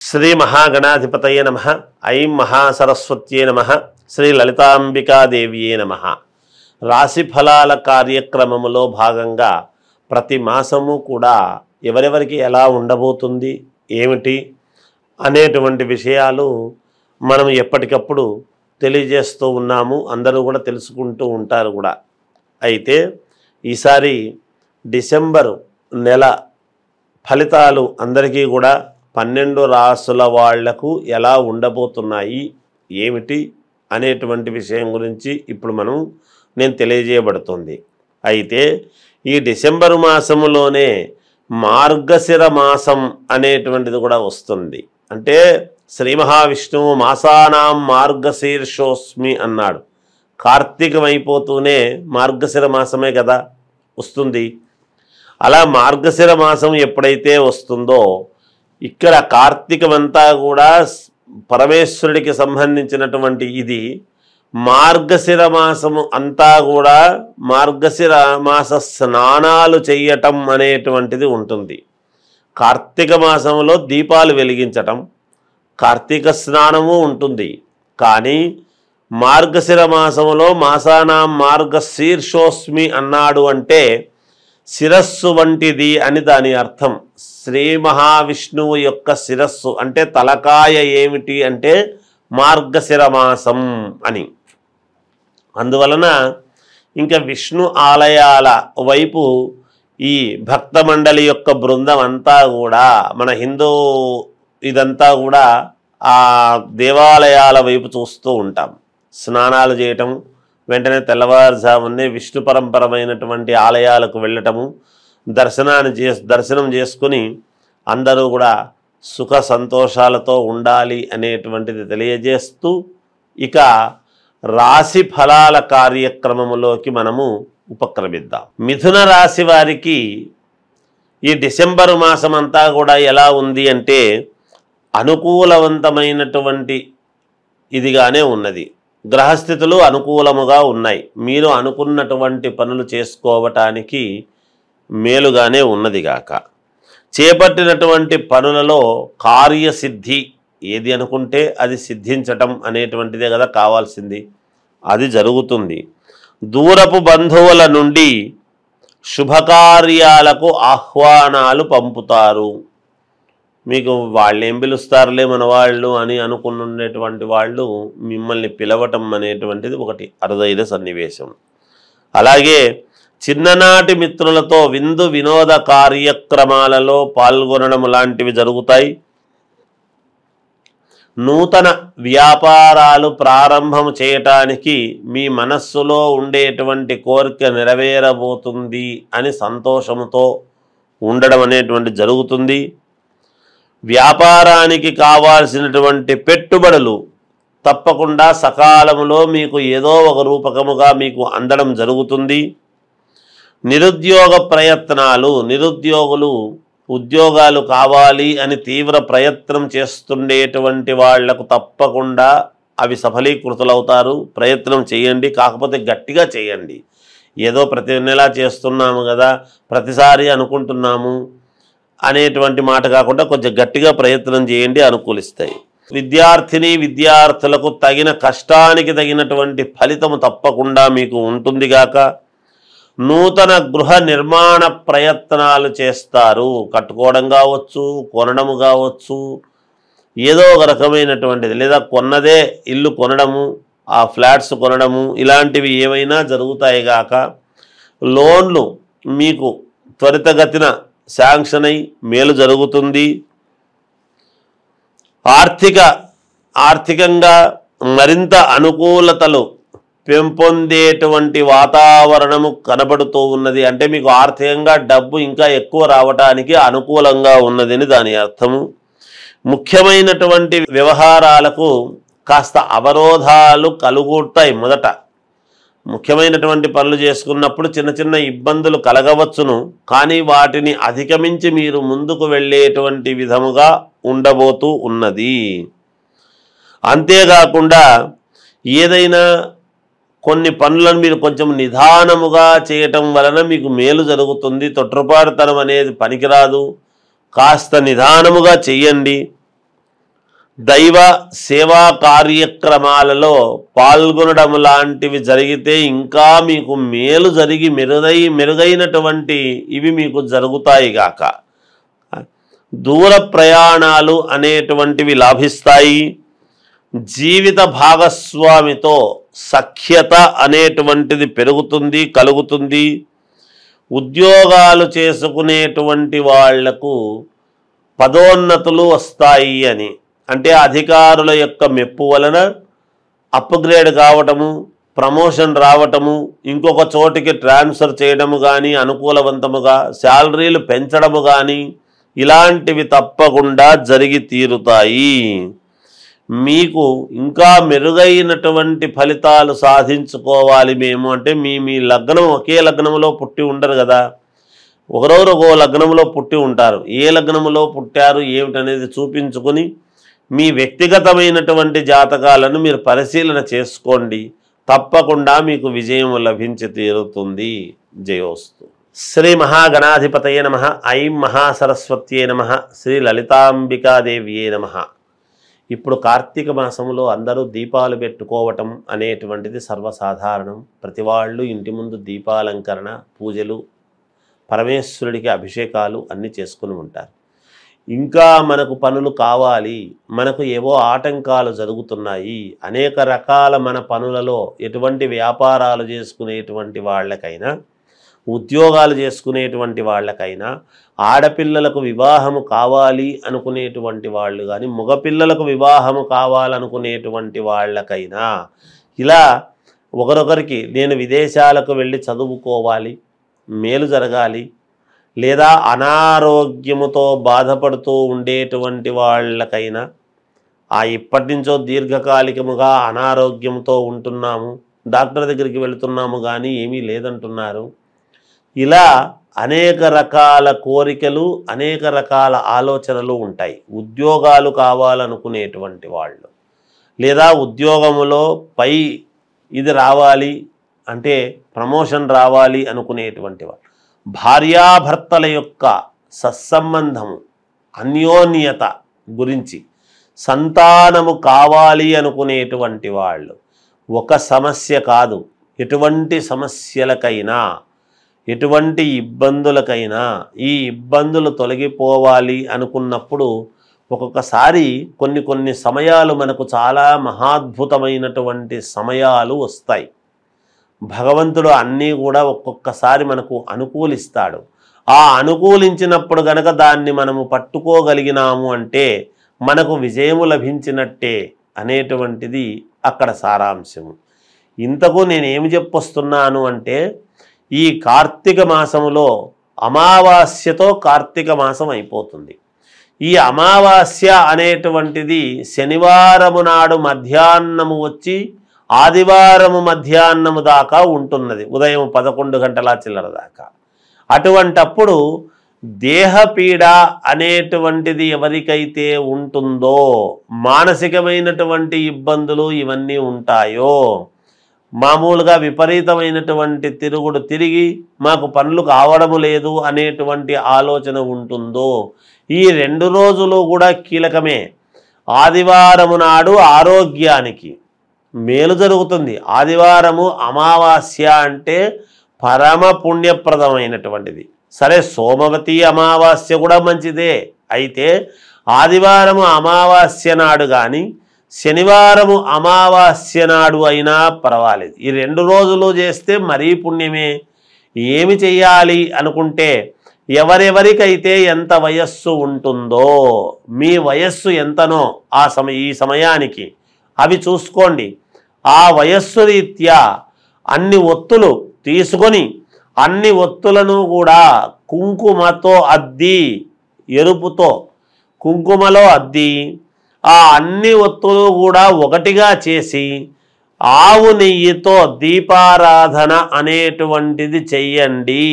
శ్రీ మహాగణాధిపతయే నమః. ఐం మహాసరస్వత్యే నమః. శ్రీ లలితాంబికాదేవియే నమః. రాశి ఫలాల కార్యక్రమములో భాగంగా ప్రతి మాసము కూడా ఎవరెవరికి ఎలా ఉండబోతుంది ఏమిటి అనేటువంటి విషయాలు మనం ఎప్పటికప్పుడు తెలియజేస్తూ ఉన్నాము. అందరూ కూడా తెలుసుకుంటూ ఉంటారు కూడా. అయితే ఈసారి డిసెంబరు నెల ఫలితాలు అందరికీ కూడా 12 రాసుల వాళ్లకు ఎలా ఉండబోతున్నాయి ఏమిటి అనేటువంటి విషయం గురించి ఇప్పుడు నేను తెలియజేయబడుతుంది. అయితే ఈ డిసెంబరు మాసములోనే మార్గశిర మాసం అనేటువంటిది కూడా వస్తుంది. అంటే శ్రీ మహావిష్ణువు మాసానాం మార్గశీర్షోస్మి అన్నాడు. కార్తీకం అయిపోతూనే మార్గశిర మాసమే కదా వస్తుంది. అలా మార్గశిర మాసం ఎప్పుడైతే వస్తుందో ఇక్కడ కార్తీకమంతా కూడా పరమేశ్వరుడికి సంబంధించినటువంటి ఇది. మార్గశిర మాసము అంతా కూడా మార్గశిర మాస స్నానాలు చేయటం అనేటువంటిది ఉంటుంది. కార్తీక మాసంలో దీపాలు వెలిగించటం, కార్తీక స్నానము ఉంటుంది. కానీ మార్గశిర మాసంలో మాసానాం మార్గశీర్షోస్మి అన్నాడు అంటే శిరస్సు వంటిది అని దాని అర్థం. శ్రీ మహావిష్ణువు యొక్క శిరస్సు అంటే తలకాయ ఏమిటి అంటే మార్గశిర మాసం అని. అందువలన ఇంకా విష్ణు ఆలయాల వైపు ఈ భక్త మండలి యొక్క బృందం అంతా కూడా మన హిందూ ఇదంతా కూడా ఆ దేవాలయాల వైపు చూస్తూ ఉంటాం. స్నానాలు చేయటం, వెంటనే తెల్లవారుజామునే విష్ణు పరంపరమైనటువంటి ఆలయాలకు వెళ్ళటము, దర్శనం చేసుకుని అందరూ కూడా సుఖ సంతోషాలతో ఉండాలి అనేటువంటిది తెలియజేస్తూ ఇక రాశి ఫలాల కార్యక్రమములోకి మనము ఉపక్రమిద్దాం. మిథున రాశి వారికి ఈ డిసెంబరు మాసం అంతా కూడా ఎలా ఉంది అంటే అనుకూలవంతమైనటువంటి ఇదిగానే ఉన్నది. గ్రహస్థితులు అనుకూలముగా ఉన్నాయి. మీరు అనుకున్నటువంటి పనులు చేసుకోవటానికి మేలుగానే ఉన్నదిగాక. చేపట్టినటువంటి పనులలో కార్యసిద్ధి ఏది అనుకుంటే అది సిద్ధించటం అనేటువంటిదే కదా కావాల్సింది. అది జరుగుతుంది. దూరపు బంధువుల నుండి శుభకార్యాలకు ఆహ్వానాలు పంపుతారు. మీకు వాళ్ళేం పిలుస్తారులే మన వాళ్ళు అని అనుకున్నటువంటి వాళ్ళు మిమ్మల్ని పిలవటం అనేటువంటిది ఒకటి అరుదైన సన్నివేశం. అలాగే చిన్ననాటి మిత్రులతో విందు వినోద కార్యక్రమాలలో పాల్గొనడం లాంటివి జరుగుతాయి. నూతన వ్యాపారాలు ప్రారంభం చేయటానికి మీ మనస్సులో ఉండేటువంటి కోరిక నెరవేరబోతుంది అని సంతోషంతో ఉండడం అనేటువంటి జరుగుతుంది. వ్యాపారానికి కావాల్సినటువంటి పెట్టుబడులు తప్పకుండా సకాలంలో మీకు ఏదో ఒక రూపకముగా మీకు అందడం జరుగుతుంది. నిరుద్యోగ ప్రయత్నాలు, నిరుద్యోగులు ఉద్యోగాలు కావాలి అని తీవ్ర ప్రయత్నం చేస్తుండేటువంటి వాళ్లకు తప్పకుండా అవి సఫలీకృతులవుతారు. ప్రయత్నం చేయండి, కాకపోతే గట్టిగా చేయండి. ఏదో ప్రతి నెల చేస్తున్నాము కదా, ప్రతిసారి అనుకుంటున్నాము అనేటువంటి మాట కాకుండా కొంచెం గట్టిగా ప్రయత్నం చేయండి, అనుకూలిస్తాయి. విద్యార్థులకు తగిన కష్టానికి తగినటువంటి ఫలితము తప్పకుండా మీకు ఉంటుంది గాక. నూతన గృహ నిర్మాణ ప్రయత్నాలు చేస్తారు. కట్టుకోవడం కావచ్చు, కొనడము కావచ్చు, ఏదో ఒక రకమైనటువంటిది, లేదా కొన్నదే ఇల్లు కొనడము, ఆ ఫ్లాట్స్ కొనడము, ఇలాంటివి ఏవైనా జరుగుతాయి గాక. లోన్లు మీకు త్వరితగతిన శాంక్షన్ అయి మేలు జరుగుతుంది. ఆర్థికంగా మరింత అనుకూలతలు పెంపొందేటువంటి వాతావరణము కనబడుతూ ఉన్నది. అంటే మీకు ఆర్థికంగా డబ్బు ఇంకా ఎక్కువ రావటానికి అనుకూలంగా ఉన్నదని దాని అర్థము. ముఖ్యమైనటువంటి వ్యవహారాలకు కాస్త అవరోధాలు కలుగుతాయి. మొదట ముఖ్యమైనటువంటి పనులు చేసుకున్నప్పుడు చిన్న చిన్న ఇబ్బందులు కలగవచ్చును, కానీ వాటిని అధిగమించి మీరు ముందుకు వెళ్ళేటువంటి విధముగా ఉండబోతూ ఉన్నది. అంతేకాకుండా ఏదైనా కొన్ని పనులను మీరు కొంచెం నిదానముగా చేయటం వలన మీకు మేలు జరుగుతుంది. తొట్రుపాటుతనం అనేది పనికిరాదు. కాస్త నిదానముగా చెయ్యండి. దైవ సేవా కార్యక్రమాలలో పాల్గొనడం లాంటివి జరిగితే ఇంకా మీకు మేలు జరిగి మెరుగైనటువంటి ఇవి మీకు జరుగుతాయి గాక. దూర ప్రయాణాలు అనేటువంటివి లాభిస్తాయి. జీవిత భాగస్వామితో సఖ్యత అనేటువంటిది పెరుగుతుంది, కలుగుతుంది. ఉద్యోగాలు చేసుకునేటువంటి వాళ్లకు పదోన్నతులు వస్తాయి అని, అంటే అధికారుల యొక్క మెప్పు వలన అప్గ్రేడ్ కావటము, ప్రమోషన్ రావటము, ఇంకొక చోటికి ట్రాన్స్ఫర్ చేయడము కానీ, అనుకూలవంతముగా శాలరీలు పెంచడము కానీ ఇలాంటివి తప్పకుండా జరిగి తీరుతాయి. మీకు ఇంకా మెరుగైనటువంటి ఫలితాలు సాధించుకోవాలి మేము అంటే మీ లగ్నం ఒకే లగ్నంలో పుట్టి ఉండరు కదా, ఒకరోజు ఒక్కో లగ్నంలో పుట్టి ఉంటారు. ఏ లగ్నంలో పుట్టారు ఏమిటనేది చూపించుకొని మీ వ్యక్తిగతమైనటువంటి జాతకాలను మీరు పరిశీలన చేసుకోండి. తప్పకుండా మీకు విజయం లభించి తీరుతుంది. జయోస్తు. శ్రీ మహాగణాధిపతయే నమః. ఐం మహాసరస్వత్యే నమః. శ్రీ లలితాంబికాదేవ్యే నమః. ఇప్పుడు కార్తీక మాసంలో అందరూ దీపాలు పెట్టుకోవటం అనేటువంటిది సర్వసాధారణం. ప్రతి వాళ్ళు ఇంటి ముందు దీపాలంకరణ, పూజలు, పరమేశ్వరుడికి అభిషేకాలు అన్నీ చేసుకుని ఉంటారు. ఇంకా మనకు పనులు కావాలి, మనకు ఏవో ఆటంకాలు జరుగుతున్నాయి, అనేక రకాల మన పనులలో ఎటువంటి వ్యాపారాలు చేసుకునేటువంటి వాళ్ళకైనా, ఉద్యోగాలు చేసుకునేటువంటి వాళ్ళకైనా, ఆడపిల్లలకు వివాహము కావాలి అనుకునేటువంటి వాళ్ళు కానీ, మగపిల్లలకు వివాహము కావాలనుకునేటువంటి వాళ్ళకైనా, ఇలా ఒకరొకరికి నేను విదేశాలకు వెళ్ళి చదువుకోవాలి, మేలు జరగాలి, లేదా అనారోగ్యముతో బాధపడుతూ ఉండేటువంటి వాళ్ళకైనా, ఇప్పటి నుంచో దీర్ఘకాలికముగా అనారోగ్యంతో ఉంటున్నాము, డాక్టర్ దగ్గరికి వెళుతున్నాము కానీ ఏమీ లేదంటున్నారు, ఇలా అనేక రకాల కోరికలు, అనేక రకాల ఆలోచనలు ఉంటాయి. ఉద్యోగాలు కావాలనుకునేటువంటి వాళ్ళు, లేదా ఉద్యోగములో పై ఇది రావాలి అంటే ప్రమోషన్ రావాలి అనుకునేటువంటి వాళ్ళు, భార్యాభర్తల యొక్క సత్సంబంధము, అన్యోన్యత గురించి, సంతానము కావాలి అనుకునేటువంటి వాళ్ళు, ఒక సమస్య కాదు, ఎటువంటి సమస్యలకైనా, ఎటువంటి ఇబ్బందులకైనా ఈ ఇబ్బందులు తొలగిపోవాలి అనుకున్నప్పుడు ఒక్కొక్కసారి కొన్ని సమయాలు మనకు చాలా మహాద్భుతమైనటువంటి సమయాలు వస్తాయి. భగవంతుడు అన్నీ కూడా ఒక్కొక్కసారి మనకు అనుకూలిస్తాడు. ఆ అనుకూలించినప్పుడు గనక దాన్ని మనము పట్టుకోగలిగినాము అంటే మనకు విజయము లభించినట్టే అనేటువంటిది అక్కడ సారాంశము. ఇంతకు నేనేమి చెప్పొస్తున్నాను అంటే, ఈ కార్తీక మాసములో అమావాస్యతో కార్తీక మాసం అయిపోతుంది. ఈ అమావాస్య అనేటువంటిది శనివారము నాడు మధ్యాహ్నము వచ్చి ఆదివారము మధ్యాహ్నము దాకా ఉంటున్నది, ఉదయం 11 గంటల చిల్లర దాకా. అటువంటప్పుడు దేహపీడ అనేటువంటిది ఎవరికైతే ఉంటుందో, మానసికమైనటువంటి ఇబ్బందులు ఇవన్నీ ఉంటాయో, మామూలుగా విపరీతమైనటువంటి తిరుగుడు తిరిగి మాకు పనులు కావడము లేదు అనేటువంటి ఆలోచన ఉంటుందో, ఈ 2 రోజులు కూడా కీలకమే. ఆదివారము నాడు ఆరోగ్యానికి మేలు జరుగుతుంది. ఆదివారము అమావాస్య అంటే పరమ పుణ్యప్రదమైనటువంటిది. సరే, సోమవతి అమావాస్య కూడా మంచిదే. అయితే ఆదివారము అమావాస్య నాడు కానీ శనివారము అమావాస్య నాడు అయినా పర్వాలేదు. ఈ 2 రోజులు చేస్తే మరీ పుణ్యమే. ఏమి చెయ్యాలి అనుకుంటే, ఎవరెవరికైతే ఎంత వయస్సు ఉంటుందో, మీ వయస్సు ఎంతనో ఈ సమయానికి అవి చూసుకోండి. ఆ వయస్సు రీత్యా అన్ని ఒత్తులు తీసుకొని అన్ని ఒత్తులను కూడా కుంకుమతో అద్ది, ఎరుపుతో కుంకుమలో అద్ది, ఆ అన్ని ఒత్తులు కూడా ఒకటిగా చేసి ఆవు నెయ్యితో దీపారాధన అనేటువంటిది చెయ్యండి.